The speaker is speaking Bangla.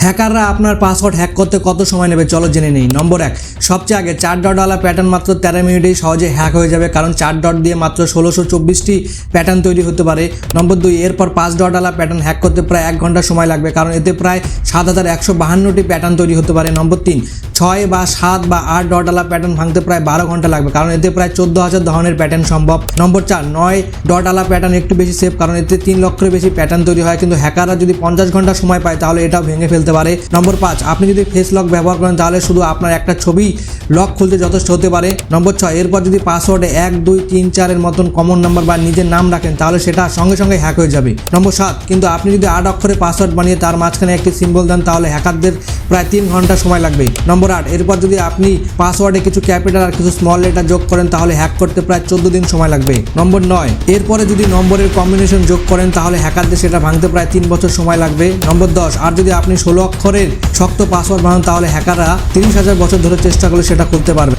হ্যাকাররা আপনার পাসওয়ার্ড হ্যাক করতে কত সময় নেবে চলো জেনে নেই। নম্বর 1, সবচেয়ে আগে 4 ডটওয়ালা প্যাটার্ন মাত্র 13 মিনিটেই সহজে হ্যাক হয়ে যাবে, কারণ 4 ডট দিয়ে মাত্র 1624টি প্যাটার্ন তৈরি হতে পারে। নম্বর 2, এরপর 5 ডটওয়ালা প্যাটার্ন হ্যাক করতে প্রায় 1 ঘন্টা সময় লাগবে, কারণ এতে প্রায় 7152টি প্যাটার্ন তৈরি হতে পারে। নম্বর 3, 6 বা 7 বা 8 ডটওয়ালা প্যাটার্ন ভাঙতে প্রায় 12 ঘন্টা লাগবে, কারণ এতে প্রায় 14,000 ধরনের প্যাটার্ন সম্ভব। নম্বর 4, 9 ডটওয়ালা প্যাটার্ন একটু বেশি সেফ, কারণ এতে 3 লক্ষের বেশি প্যাটার্ন তৈরি হয়, কিন্তু হ্যাকাররা যদি 50 ঘন্টা সময় পায় তাহলে এটাও ভেঙে ফেলতে পারে। নম্বর 5, আপনি যদি ফেস লক ব্যবহার করেন তাহলে শুধু আপনার একটা ছবি লক খুলতে যথেষ্ট হতে পারে। নম্বর 6, এরপর যদি পাসওয়ার্ডে 1 2 3 4 এর মতন কমন নাম্বার বা নিজের নাম রাখেন তাহলে সেটা সঙ্গে সঙ্গে হ্যাক হয়ে যাবে। নম্বর 7, কিন্তু আপনি যদি 8 অক্ষরে পাসওয়ার্ড বানিয়ে তার মাঝখানে একটি সিম্বল দেন তাহলে হ্যাকারদের প্রায় 3 ঘন্টা সময় লাগবে। নম্বর 8, এরপর যদি আপনি পাসওয়ার্ডে কিছু ক্যাপিটাল আর কিছু স্মল লেটার যোগ করেন তাহলে হ্যাক করতে প্রায় 14 দিন সময় লাগবে। নম্বর 9, এরপরে যদি নম্বরের কম্বিনেশন যোগ করেন তাহলে হ্যাকারদের সেটা ভাঙতে প্রায় 3 বছর সময় লাগবে। নম্বর 10, আর যদি আপনি 16 অক্ষরের শক্ত পাসওয়ার্ড বানান তাহলে হ্যাকাররা 30,000 বছর ধরে চেষ্টা করলে সেটা খুলতে পারবে।